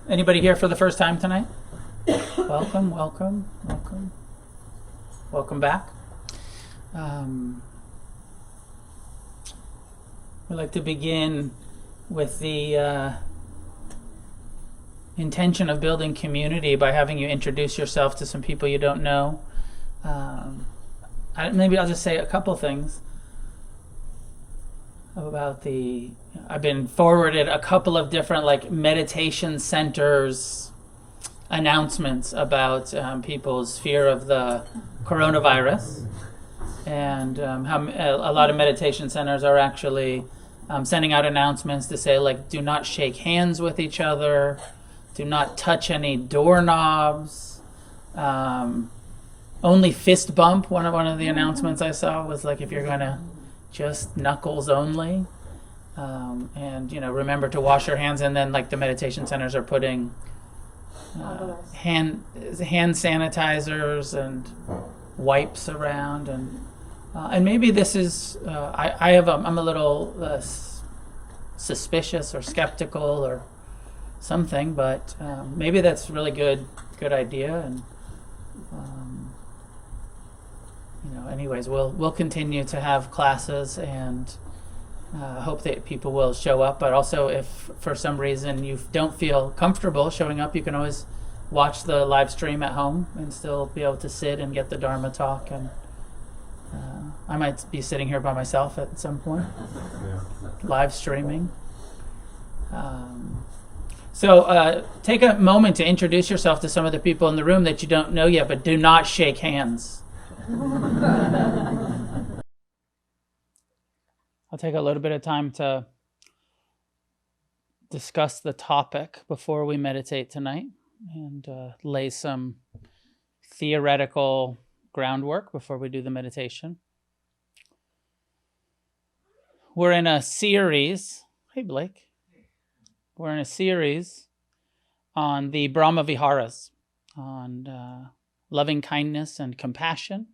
Anybody here for the first time tonight? Welcome, welcome, welcome. Welcome back. We'd like to begin with the intention of building community by having you introduce yourself to some people you don't know. Maybe I'll just say a couple things about I've been forwarded a couple of different meditation centers announcements about people's fear of the coronavirus, and how a lot of meditation centers are actually sending out announcements to say do not shake hands with each other, do not touch any doorknobs, only fist bump. One of the announcements I saw was if you're gonna just knuckles only, and remember to wash your hands. And then the meditation centers are putting hand sanitizers and wipes around, and maybe this is I'm a little suspicious or skeptical or something, but maybe that's really good idea. And anyways, we'll continue to have classes, and hope that people will show up. But also, if for some reason you don't feel comfortable showing up, you can always watch the live stream at home and still be able to sit and get the Dharma talk. And I might be sitting here by myself at some point, live streaming. So take a moment to introduce yourself to some of the people in the room that you don't know yet, but do not shake hands. I'll take a little bit of time to discuss the topic before we meditate tonight, and lay some theoretical groundwork before we do the meditation. We're in a series. Hey, Blake. We're in a series on the Brahmavihāras, on loving kindness and compassion.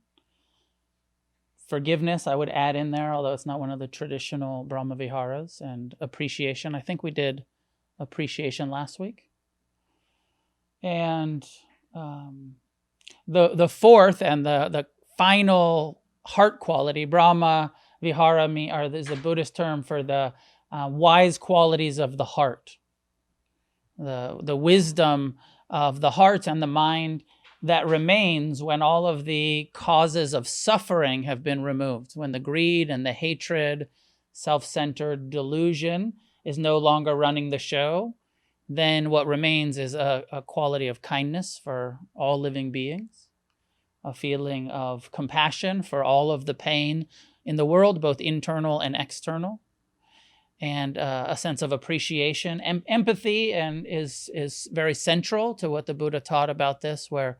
Forgiveness, I would add in there, although it's not one of the traditional Brahmavihāras, and appreciation. I think we did appreciation last week. And the fourth and the final heart quality, Brahmavihārā, is a Buddhist term for the wise qualities of the heart, the wisdom of the heart and the mind that remains when all of the causes of suffering have been removed, when the greed and the hatred, self-centered delusion is no longer running the show. Then what remains is a quality of kindness for all living beings, a feeling of compassion for all of the pain in the world, both internal and external, and a sense of appreciation. Empathy and is very central to what the Buddha taught about this, where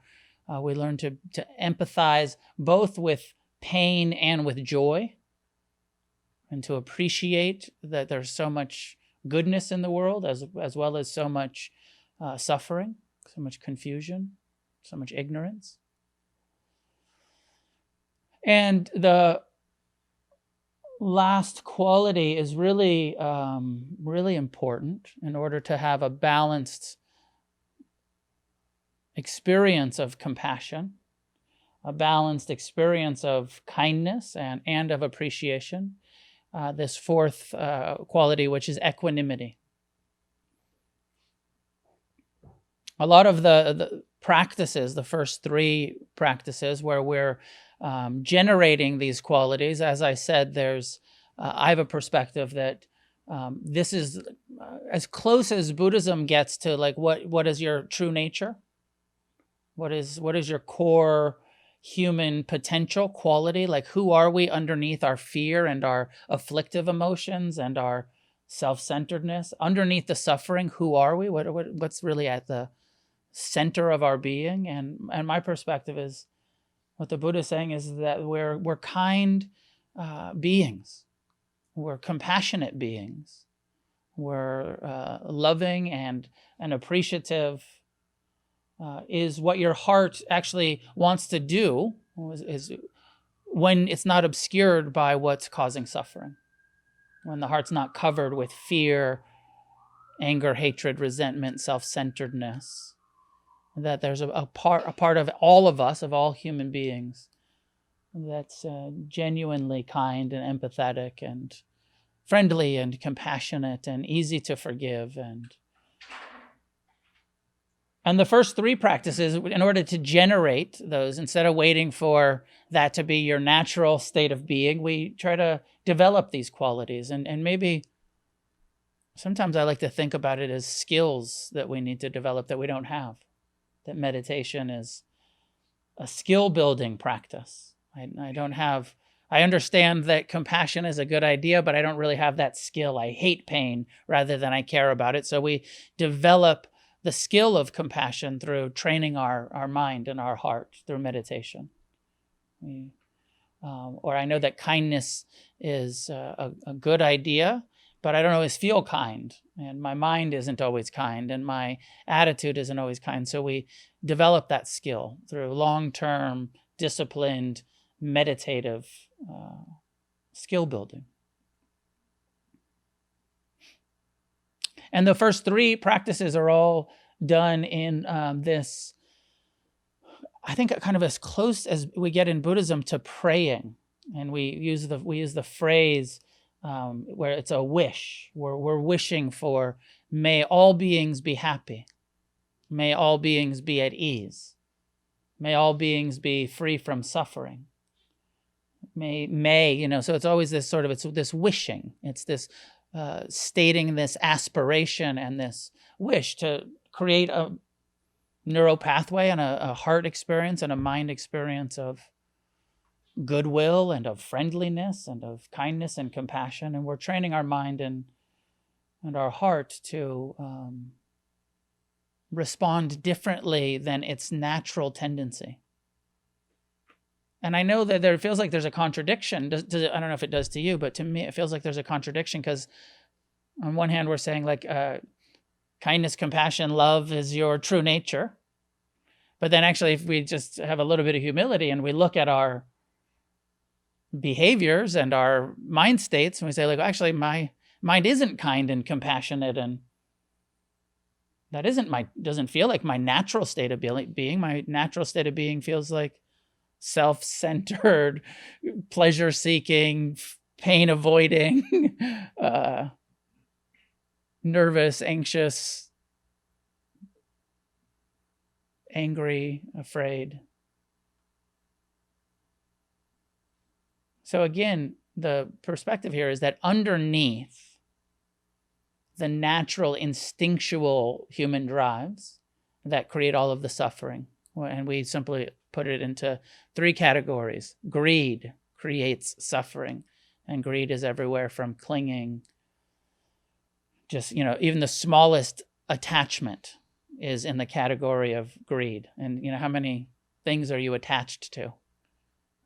we learn to empathize both with pain and with joy, and to appreciate that there's so much goodness in the world, as well as so much suffering, so much confusion, so much ignorance. And the last quality is really, really important in order to have a balanced experience of compassion, a balanced experience of kindness and of appreciation. This fourth quality, which is equanimity. A lot of the practices, the first three practices where we're generating these qualities, as I said, I have a perspective that this is as close as Buddhism gets to what is your true nature? What is your core human potential quality? Who are we underneath our fear and our afflictive emotions and our self-centeredness? Underneath the suffering, who are we? What's really at the center of our being? And my perspective is, what the Buddha is saying is that we're kind beings. We're compassionate beings. We're loving and appreciative. Is what your heart actually wants to do, is when it's not obscured by what's causing suffering. when the heart's not covered with fear, anger, hatred, resentment, self-centeredness, that there's a part of all of us, of all human beings, that's genuinely kind and empathetic and friendly and compassionate and easy to forgive. And the first three practices, in order to generate those, instead of waiting for that to be your natural state of being, we try to develop these qualities. And maybe sometimes I like to think about it as skills that we need to develop that we don't have. That meditation is a skill building practice. I understand that compassion is a good idea, but I don't really have that skill. I hate pain rather than I care about it. So we develop the skill of compassion through training our mind and our heart through meditation. Or I know that kindness is a good idea, but I don't always feel kind. And my mind isn't always kind, and my attitude isn't always kind. So we develop that skill through long-term, disciplined, meditative skill building. And the first three practices are all done in this, I think, kind of as close as we get in Buddhism to praying. And we use the phrase where it's a wish. We're wishing for, may all beings be happy. May all beings be at ease. May all beings be free from suffering. May, so it's always this sort of, it's this wishing. It's this stating this aspiration and this wish to create a neural pathway and a heart experience and a mind experience of goodwill and of friendliness and of kindness and compassion. And we're training our mind and our heart to respond differently than its natural tendency. And I know that there feels like there's a contradiction. I don't know if it does to you, but to me, it feels like there's a contradiction because on one hand, we're saying like kindness, compassion, love is your true nature. But then actually, if we just have a little bit of humility and we look at our behaviors and our mind states, and we say, like, actually, my mind isn't kind and compassionate, and that doesn't feel like my natural state of being. My natural state of being feels like self-centered, pleasure-seeking, pain-avoiding, nervous, anxious, angry, afraid. So again, the perspective here is that underneath the natural, instinctual human drives that create all of the suffering, and we simply put it into three categories. Greed creates suffering, and greed is everywhere from clinging. Just, even the smallest attachment is in the category of greed. And, how many things are you attached to?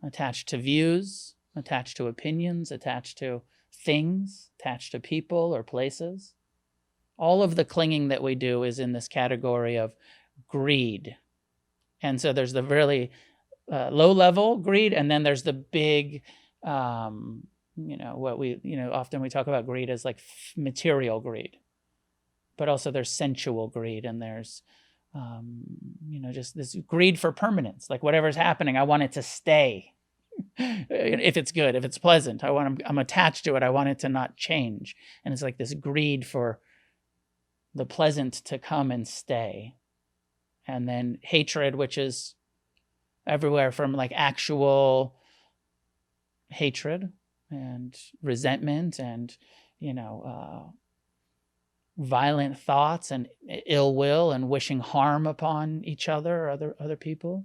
Attached to views, attached to opinions, attached to things, attached to people or places. All of the clinging that we do is in this category of greed. And so there's the really low level greed, and then there's the big, what we, often we talk about greed as like material greed, but also there's sensual greed, and there's, just this greed for permanence. Like whatever's happening, I want it to stay. If it's good, if it's pleasant, I'm attached to it. I want it to not change. And it's like this greed for the pleasant to come and stay. And then hatred, which is everywhere from like actual hatred and resentment and, violent thoughts and ill will and wishing harm upon each other or other people.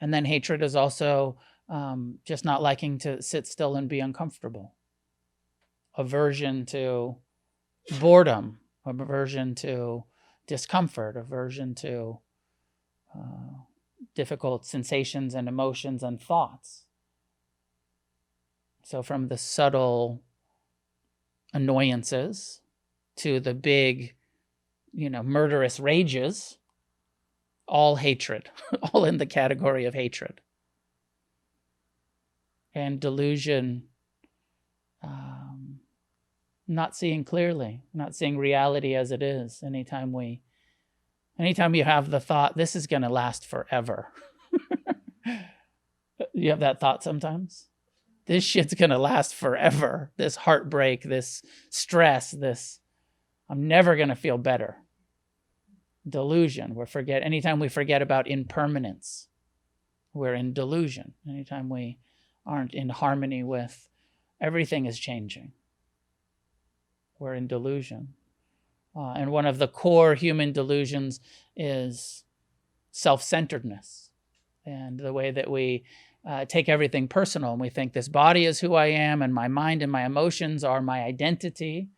And then hatred is also just not liking to sit still and be uncomfortable. Aversion to boredom, aversion to discomfort, aversion to difficult sensations and emotions and thoughts. So from the subtle annoyances to the big, murderous rages, all hatred, all in the category of hatred. And delusion not seeing clearly, not seeing reality as it is. Anytime you have the thought, this is going to last forever. You have that thought sometimes? This shit's going to last forever. This heartbreak, this stress, I'm never going to feel better. Delusion. Anytime we forget about impermanence, we're in delusion. Anytime we aren't in harmony with everything is changing, we're in delusion. And one of the core human delusions is self-centeredness, and the way that we take everything personal, and we think this body is who I am, and my mind and my emotions are my identity,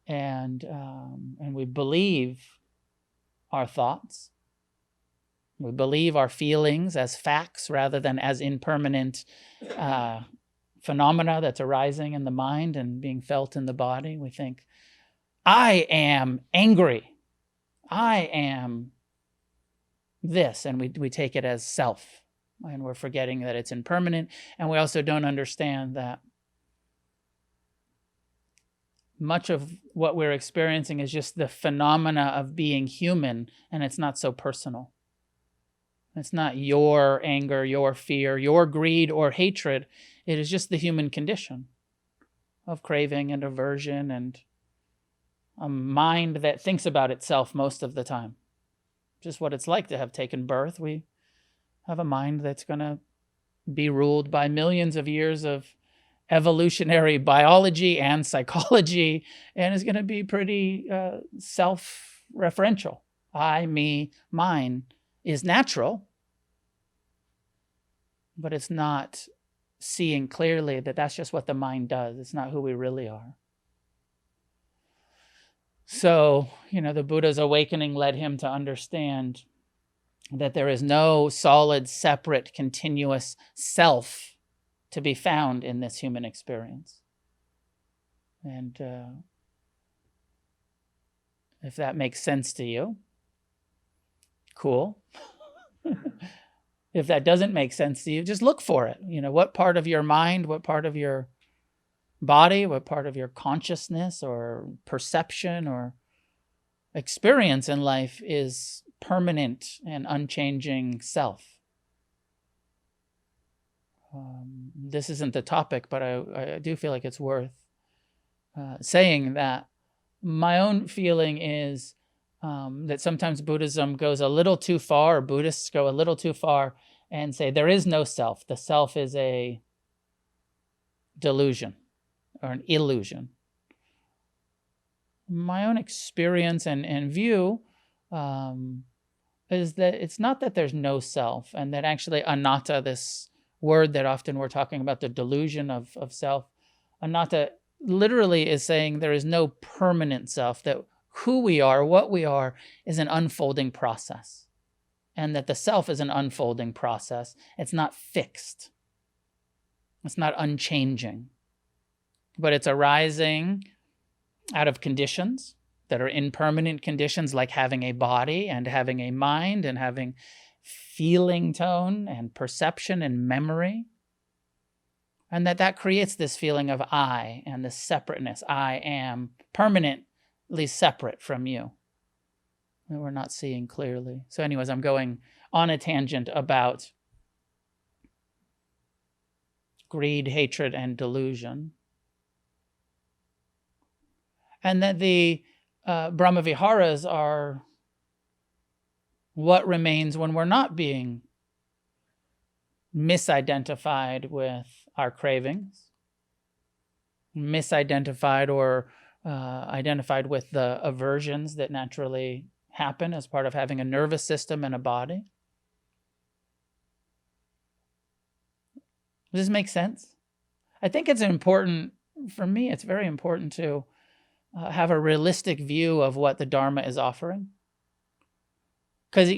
and we believe our thoughts. We believe our feelings as facts rather than as impermanent phenomena that's arising in the mind and being felt in the body. We think, I am angry. I am this. And we take it as self. And we're forgetting that it's impermanent. And we also don't understand that much of what we're experiencing is just the phenomena of being human, and it's not so personal. It's not your anger, your fear, your greed or hatred. It is just the human condition of craving and aversion and a mind that thinks about itself most of the time. Just what it's like to have taken birth. We have a mind that's going to be ruled by millions of years of evolutionary biology and psychology, and is going to be pretty self-referential. I, me, mine is natural, but it's not seeing clearly that that's just what the mind does. It's not who we really are. So, the Buddha's awakening led him to understand that there is no solid, separate, continuous self to be found in this human experience. And if that makes sense to you, cool. If that doesn't make sense to you, just look for it. What part of your mind, what part of your body, what part of your consciousness or perception or experience in life is permanent and unchanging self. This isn't the topic, but I do feel like it's worth saying that my own feeling is that sometimes Buddhism goes a little too far, or Buddhists go a little too far and say there is no self. The self is a delusion or an illusion. My own experience and view is that it's not that there's no self, and that actually anatta, this word that often we're talking about, the delusion of self, anatta literally is saying there is no permanent self, that who we are, what we are, is an unfolding process, and that the self is an unfolding process. It's not fixed. It's not unchanging, but it's arising out of conditions that are impermanent conditions, like having a body and having a mind and having feeling tone and perception and memory. And that creates this feeling of I and this separateness. I am permanently separate from you. And we're not seeing clearly. So anyways, I'm going on a tangent about greed, hatred, and delusion. And that the Brahmavihāras are what remains when we're not being misidentified with our cravings, misidentified or identified with the aversions that naturally happen as part of having a nervous system and a body. Does this make sense? I think it's important, for me, it's very important to have a realistic view of what the Dharma is offering. Because,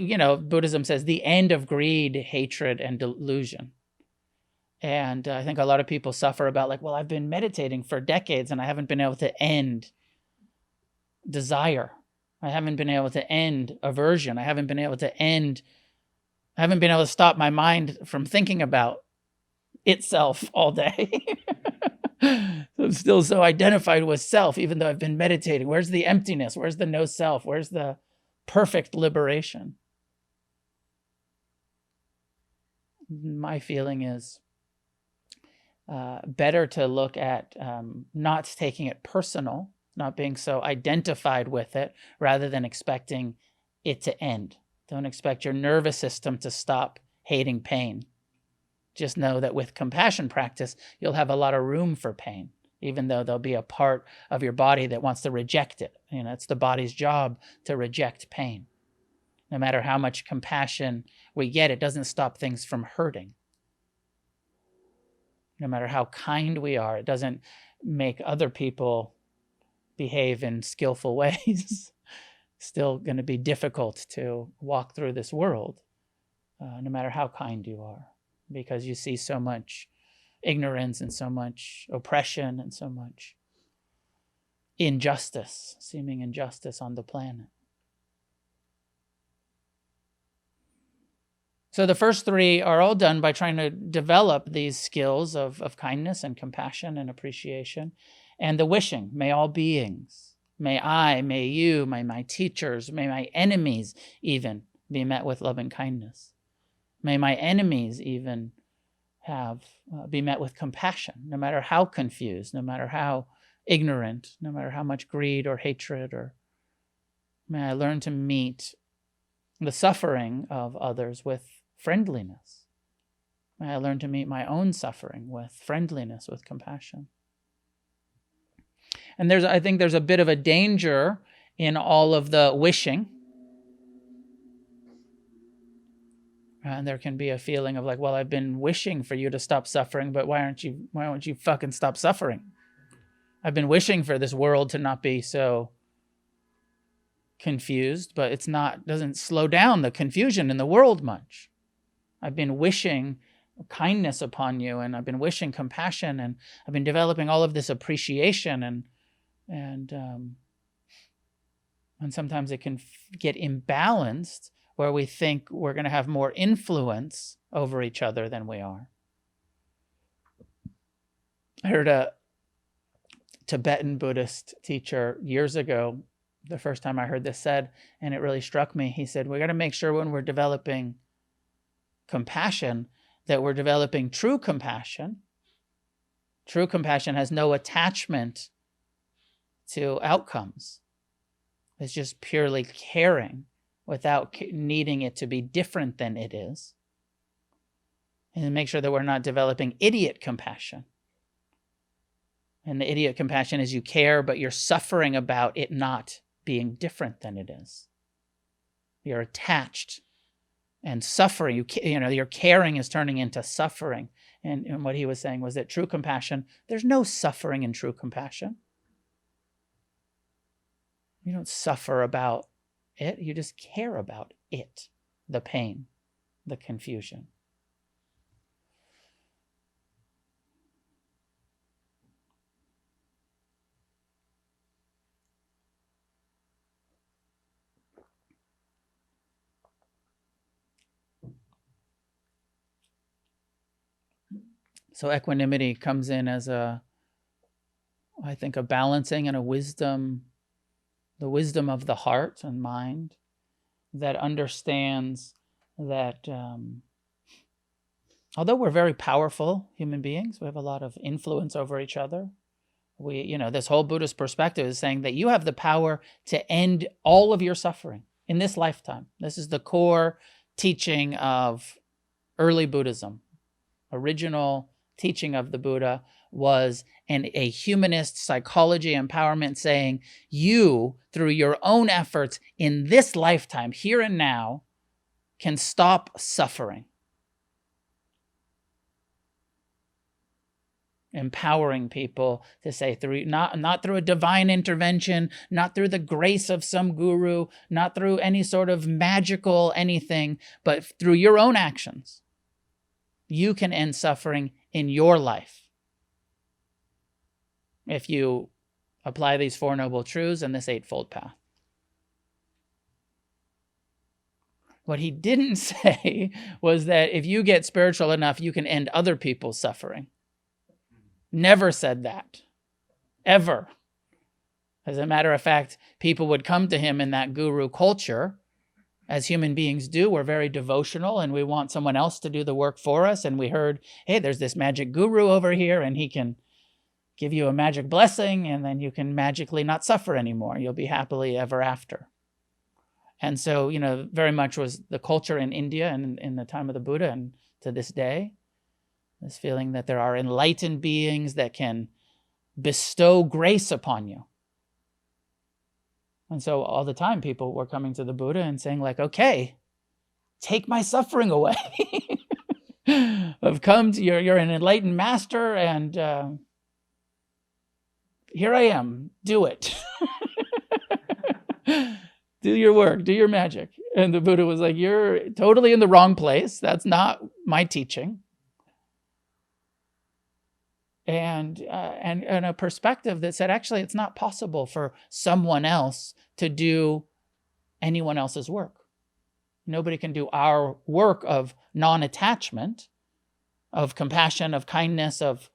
Buddhism says the end of greed, hatred, and delusion. And I think a lot of people suffer about I've been meditating for decades and I haven't been able to end desire. I haven't been able to end aversion. I haven't been able to stop my mind from thinking about itself all day. So I'm still so identified with self, even though I've been meditating. Where's the emptiness? Where's the no self? Where's the perfect liberation? My feeling is better to look at not taking it personal, not being so identified with it, rather than expecting it to end. Don't expect your nervous system to stop hating pain. Just know that with compassion practice, you'll have a lot of room for pain, even though there'll be a part of your body that wants to reject it. It's the body's job to reject pain. No matter how much compassion we get, it doesn't stop things from hurting. No matter how kind we are, it doesn't make other people behave in skillful ways. Still going to be difficult to walk through this world, no matter how kind you are, because you see so much ignorance and so much oppression and so much injustice, seeming injustice on the planet. So the first three are all done by trying to develop these skills of kindness and compassion and appreciation. And the wishing, may all beings, may I, may you, may my teachers, may my enemies even be met with love and kindness. May my enemies even be met with compassion, no matter how confused, no matter how ignorant, no matter how much greed or hatred, or may I learn to meet the suffering of others with friendliness. May I learn to meet my own suffering with friendliness, with compassion. And I think there's a bit of a danger in all of the wishing. And there can be a feeling of like, well, I've been wishing for you to stop suffering, but why won't you fucking stop suffering? I've been wishing for this world to not be so confused, but doesn't slow down the confusion in the world much. I've been wishing kindness upon you, and I've been wishing compassion, and I've been developing all of this appreciation, and sometimes it can get imbalanced, where we think we're going to have more influence over each other than we are. I heard a Tibetan Buddhist teacher years ago, the first time I heard this said, and it really struck me. He said, we got to make sure when we're developing compassion that we're developing true compassion. True compassion has no attachment to outcomes. It's just purely caring without needing it to be different than it is. And make sure that we're not developing idiot compassion. And the idiot compassion is you care, but you're suffering about it not being different than it is. You're attached and suffering. Your caring is turning into suffering. And what he was saying was that true compassion, there's no suffering in true compassion. You don't suffer about it. You just care about it, the pain, the confusion. So equanimity comes in as I think a balancing and a wisdom, the wisdom of the heart and mind that understands that although we're very powerful human beings, we have a lot of influence over each other. This whole Buddhist perspective is saying that you have the power to end all of your suffering in this lifetime. This is the core teaching of early Buddhism. Original teaching of the Buddha was a humanist psychology empowerment saying you, through your own efforts in this lifetime, here and now, can stop suffering. Empowering people to say through not through a divine intervention, not through the grace of some guru, not through any sort of magical anything, but through your own actions. You can end suffering in your life if you apply these Four Noble Truths and this Eightfold Path. What he didn't say was that if you get spiritual enough, you can end other people's suffering. Never said that. ever. As a matter of fact, people would come to him in that guru culture, as human beings do. We're very devotional and we want someone else to do the work for us. And we heard, hey, there's this magic guru over here and he can give you a magic blessing and then you can magically not suffer anymore. You'll be happily ever after. And so, very much was the culture in India and in the time of the Buddha and to this day, this feeling that there are enlightened beings that can bestow grace upon you. And so all the time people were coming to the Buddha and saying like, okay, take my suffering away. I've come to, you're an enlightened master and here I am, do it. Do your work, do your magic. And the Buddha was like, you're totally in the wrong place. That's not my teaching. And a perspective that said, actually, it's not possible for someone else to do anyone else's work. Nobody can do our work of non-attachment, of compassion, of kindness, of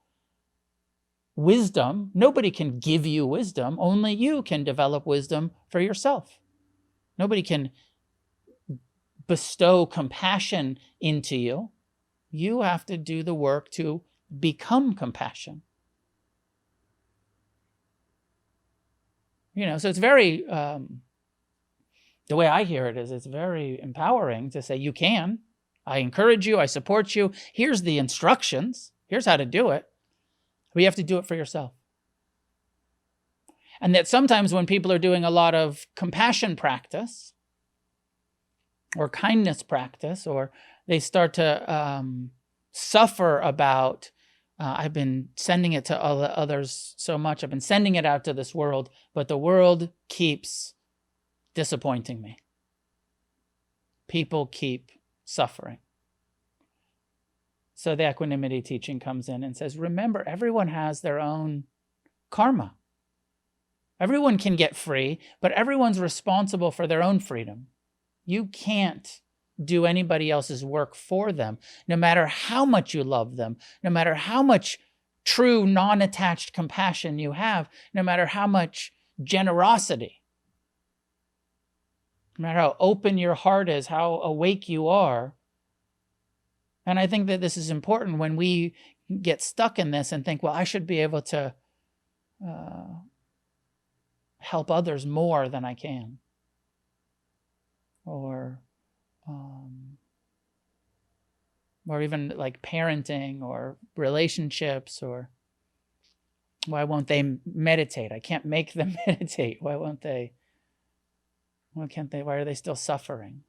wisdom. Nobody can give you wisdom. Only you can develop wisdom for yourself. Nobody can bestow compassion into you. You have to do the work to become compassion. So it's very, the way I hear it is it's very empowering to say, you can. I encourage you. I support you. Here's the instructions. Here's how to do it. But you have to do it for yourself. And that sometimes when people are doing a lot of compassion practice or kindness practice, or they start to suffer about, I've been sending it to others so much, I've been sending it out to this world, but the world keeps disappointing me. People keep suffering. So the equanimity teaching comes in and says, remember, everyone has their own karma. Everyone can get free, but everyone's responsible for their own freedom. You can't do anybody else's work for them, no matter how much you love them, no matter how much true non-attached compassion you have, no matter how much generosity, no matter how open your heart is, how awake you are. And I think that this is important when we get stuck in this and think, well, I should be able to help others more than I can. Or even like parenting or relationships, or why won't they meditate? I can't make them meditate. Why won't they? Why can't they? Why are they still suffering?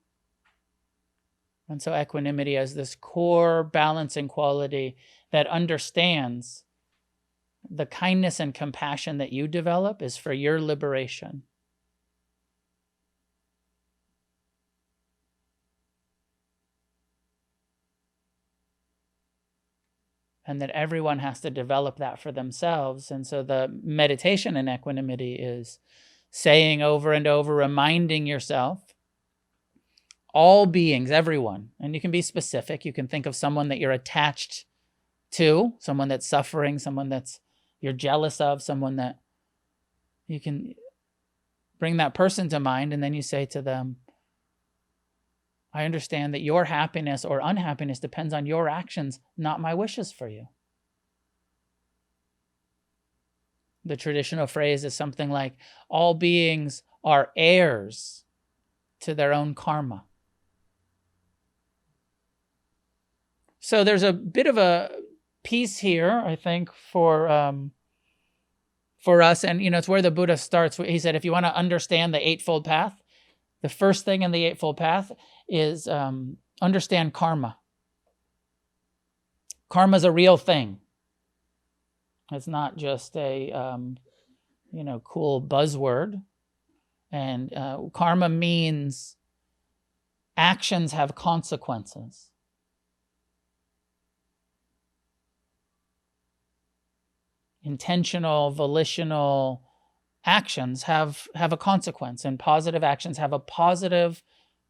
And so equanimity as this core balancing quality that understands the kindness and compassion that you develop is for your liberation. And that everyone has to develop that for themselves. And so the meditation in equanimity is saying over and over, reminding yourself, all beings, everyone, and you can be specific. You can think of someone that you're attached to, someone that's suffering, someone that's you're jealous of, someone that you can bring that person to mind, and then you say to them, I understand that your happiness or unhappiness depends on your actions, not my wishes for you. The traditional phrase is something like, all beings are heirs to their own karma. So there's a bit of a piece here, I think, for us. And, it's where the Buddha starts. He said, if you want to understand the Eightfold Path, the first thing in the Eightfold Path is understand karma. Karma is a real thing. It's not just a, cool buzzword. And karma means actions have consequences. Intentional, volitional actions have a consequence, and positive actions have a positive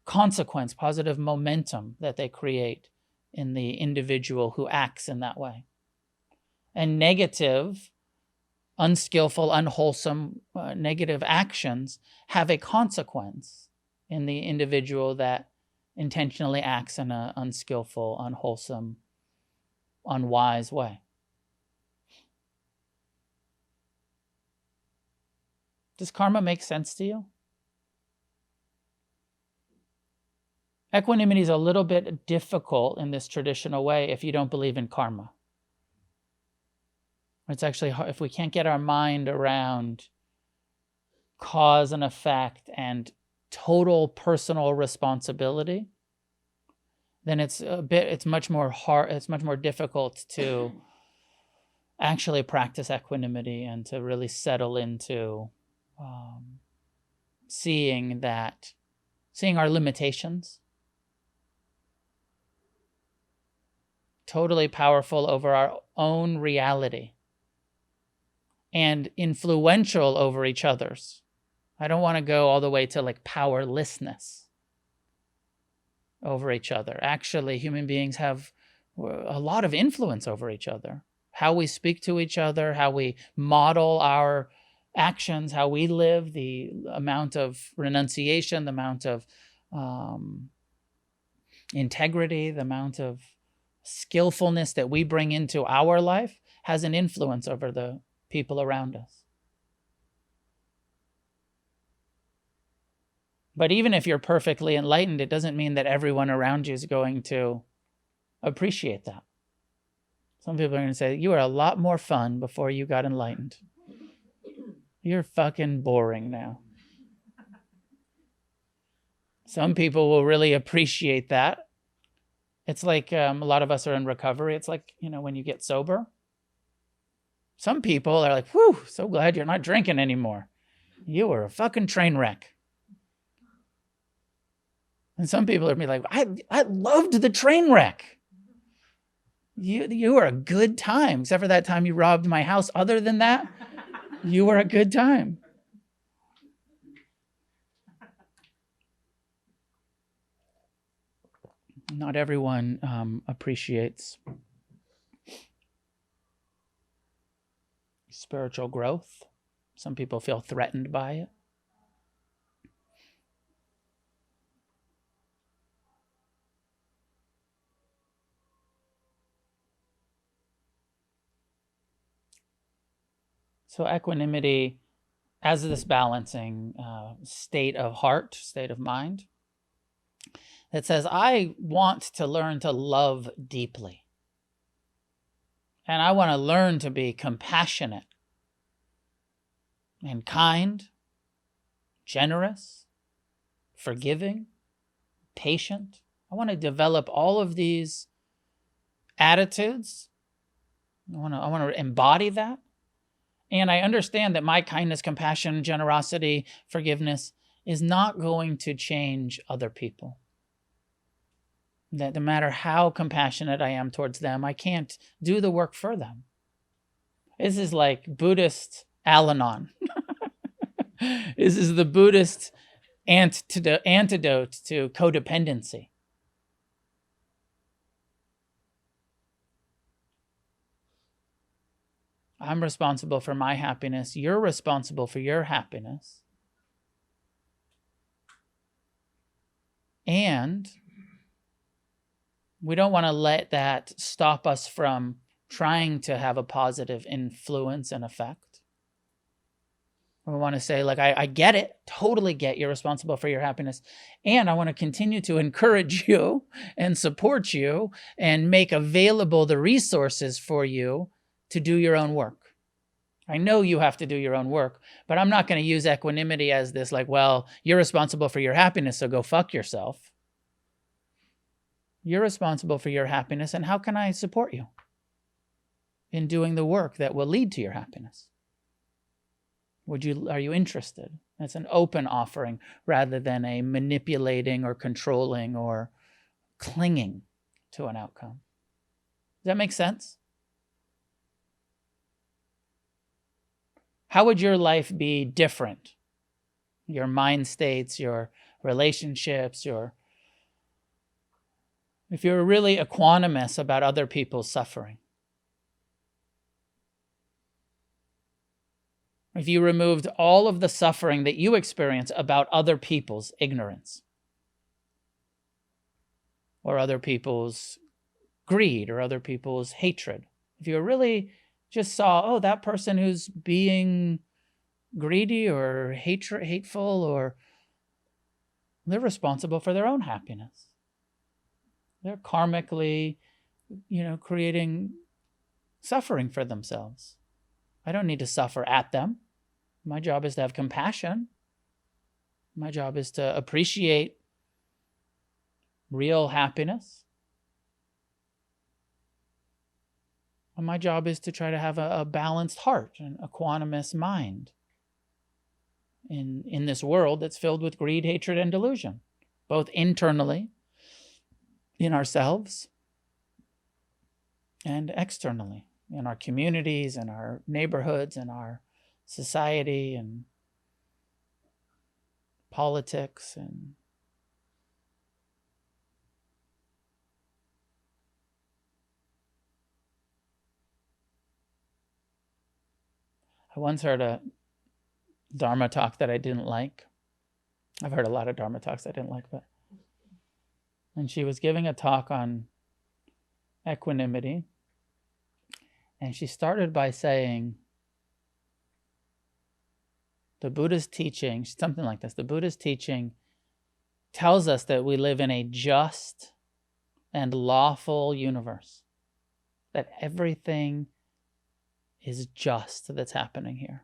consequence, positive momentum that they create in the individual who acts in that way. And negative unskillful, unwholesome, negative actions have a consequence in the individual that intentionally acts in an unskillful, unwholesome, unwise way. Does karma make sense to you? Equanimity is a little bit difficult in this traditional way if you don't believe in karma. It's actually hard if we can't get our mind around cause and effect and total personal responsibility, then it's much more difficult to actually practice equanimity and to really settle into seeing our limitations, totally powerful over our own reality and influential over each other's. I don't want to go all the way to like powerlessness over each other. Actually, human beings have a lot of influence over each other. How we speak to each other, how we model our actions, how we live, the amount of renunciation, the amount of integrity, the amount of skillfulness that we bring into our life has an influence over the people around us. But even if you're perfectly enlightened, it doesn't mean that everyone around you is going to appreciate that. Some people are going to say, you were a lot more fun before you got enlightened. You're fucking boring now. Some people will really appreciate that. It's like a lot of us are in recovery. It's like, when you get sober. Some people are like, whew, so glad you're not drinking anymore. You were a fucking train wreck. And some people are going to be like, I loved the train wreck. You were a good time, except for that time you robbed my house. Other than that, you were a good time. Not everyone appreciates spiritual growth. Some people feel threatened by it. So equanimity as this balancing state of heart, state of mind, that says, I want to learn to love deeply. And I want to learn to be compassionate and kind, generous, forgiving, patient. I want to develop all of these attitudes. I want to embody that. And I understand that my kindness, compassion, generosity, forgiveness is not going to change other people. That no matter how compassionate I am towards them, I can't do the work for them. This is like Buddhist Al-Anon. This is the Buddhist antidote to codependency. I'm responsible for my happiness. You're responsible for your happiness. And we don't want to let that stop us from trying to have a positive influence and effect. We want to say, like, I get it, totally get you're responsible for your happiness. And I want to continue to encourage you and support you and make available the resources for you to do your own work. I know you have to do your own work, but I'm not going to use equanimity as this, like, well, you're responsible for your happiness, so go fuck yourself. You're responsible for your happiness, and how can I support you in doing the work that will lead to your happiness? Are you interested? It's an open offering rather than a manipulating or controlling or clinging to an outcome. Does that make sense? How would your life be different? Your mind states, your relationships, if you're really equanimous about other people's suffering. if you removed all of the suffering that you experience about other people's ignorance or other people's greed or other people's hatred, if you really just saw, oh, that person who's being greedy or hateful, or they're responsible for their own happiness. They're karmically, creating suffering for themselves. I don't need to suffer at them. My job is to have compassion. My job is to appreciate real happiness. And my job is to try to have a balanced heart, an equanimous mind in this world that's filled with greed, hatred, and delusion, both internally in ourselves and externally in our communities and our neighborhoods and our society and politics and I once heard a Dharma talk that I didn't like. I've heard a lot of Dharma talks I didn't like, and she was giving a talk on equanimity, and she started by saying, the Buddha's teaching, something like this, the Buddha's teaching tells us that we live in a just and lawful universe, that everything is just that's happening here.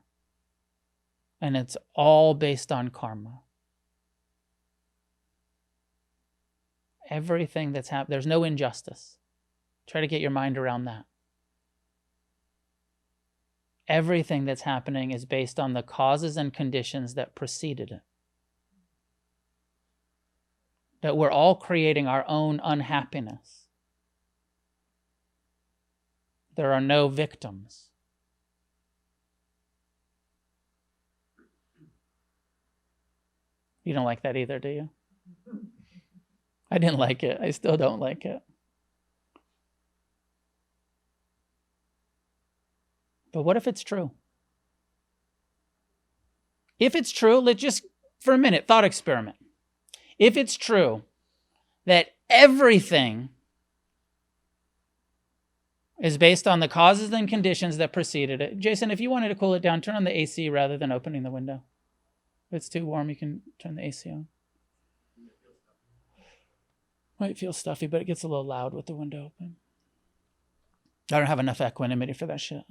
And it's all based on karma. Everything that's happened, there's no injustice. Try to get your mind around that. Everything that's happening is based on the causes and conditions that preceded it. That we're all creating our own unhappiness. There are no victims. You don't like that either, do you? I didn't like it. I still don't like it. But what if it's true? If it's true, let's just, for a minute, thought experiment. If it's true that everything is based on the causes and conditions that preceded it. Jason, if you wanted to cool it down, turn on the AC rather than opening the window. If it's too warm, you can turn the AC on. Might feel stuffy, but it gets a little loud with the window open. I don't have enough equanimity for that shit.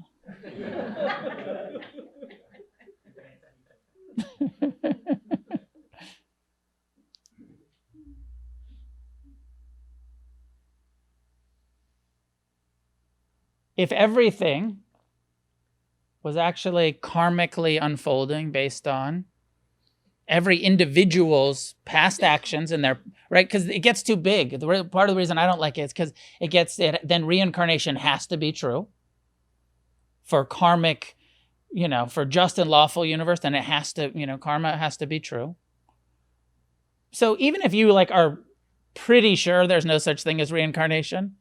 If everything was actually karmically unfolding based on every individual's past actions and their, right? Because it gets too big. Part of the reason I don't like it is because then reincarnation has to be true for karmic, for just and lawful universe, then it has to, karma has to be true. So even if you are pretty sure there's no such thing as reincarnation,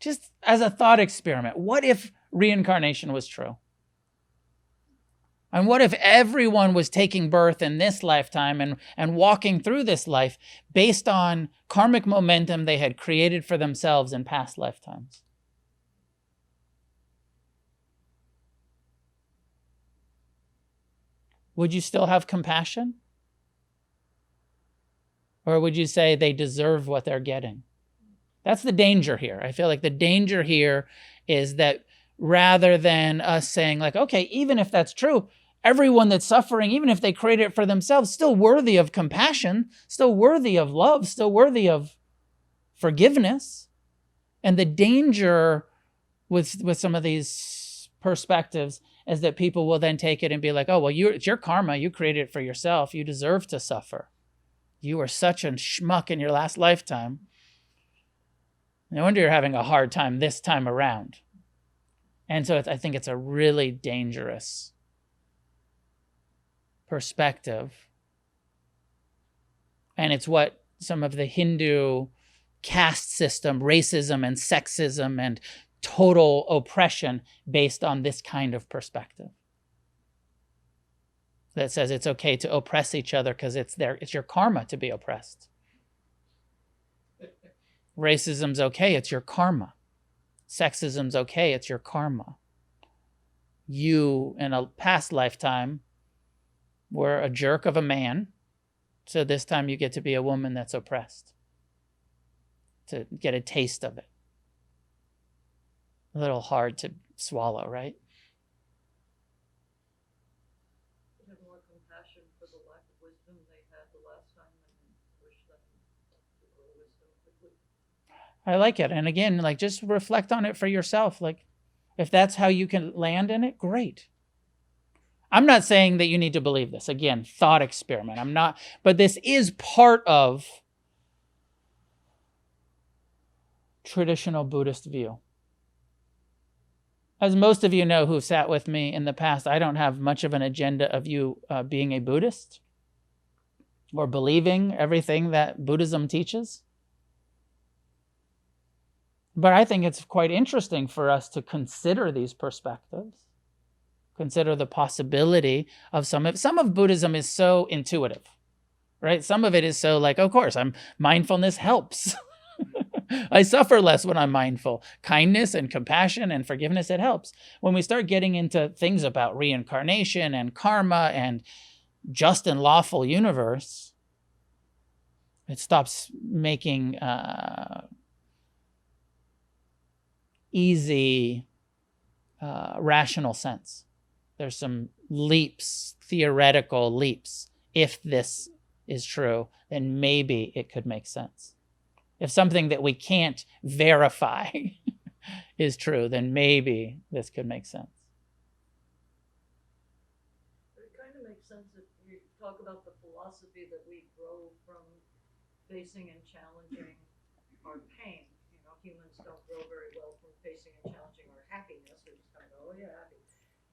just as a thought experiment, what if reincarnation was true? And what if everyone was taking birth in this lifetime and walking through this life based on karmic momentum they had created for themselves in past lifetimes? Would you still have compassion? Or would you say they deserve what they're getting? That's the danger here. I feel like the danger here is that rather than us saying okay, even if that's true, everyone that's suffering, even if they create it for themselves, still worthy of compassion, still worthy of love, still worthy of forgiveness. And the danger with some of these perspectives is that people will then take it and be like, oh, well, it's your karma. You created it for yourself. You deserve to suffer. You were such a schmuck in your last lifetime. No wonder you're having a hard time this time around. And so I think it's a really dangerous perspective. And it's what some of the Hindu caste system, racism and sexism and total oppression based on this kind of perspective. that says it's okay to oppress each other because it's your karma to be oppressed. Racism's okay, it's your karma. Sexism's okay, it's your karma. You, in a past lifetime, were a jerk of a man, so this time you get to be a woman that's oppressed, to get a taste of it. A little hard to swallow, right? Have more compassion for the lack of wisdom they had the last time and wish them to grow wisdom quickly. I like it. And again, like, just reflect on it for yourself. Like, if that's how you can land in it, great. I'm not saying that you need to believe this. Again, thought experiment. I'm not, but this is part of traditional Buddhist view. As most of you know who've sat with me in the past, I don't have much of an agenda of you being a Buddhist or believing everything that Buddhism teaches. But I think it's quite interesting for us to consider these perspectives, consider the possibility of some of Buddhism is so intuitive, right? Some of it is so like, of course, mindfulness helps. I suffer less when I'm mindful. Kindness and compassion and forgiveness, it helps. When we start getting into things about reincarnation and karma and just and lawful universe, it stops making easy, rational sense. There's some leaps, theoretical leaps. If this is true, then maybe it could make sense. If something that we can't verify is true, then maybe this could make sense. It kind of makes sense if you talk about the philosophy that we grow from facing and challenging our pain. Humans don't grow very well from facing and challenging our happiness. We just kind of go, oh yeah, happy.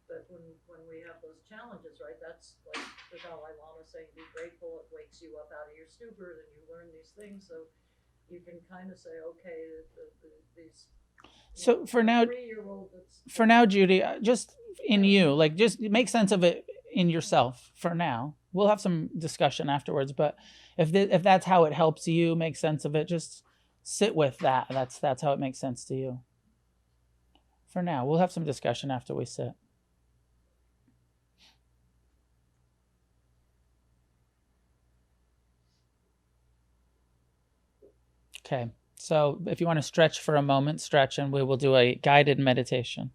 But when we have those challenges, right, that's like the Dalai Lama saying, be grateful. It wakes you up out of your stupor, and you learn these things. So you can kind of say, okay, these. So for now, Judy, just in you, like, just make sense of it in yourself for now. We'll have some discussion afterwards, but if that's how it helps you make sense of it, just sit with that. That's how it makes sense to you. For now, we'll have some discussion after we sit. Okay, so if you want to stretch for a moment, stretch, and we will do a guided meditation.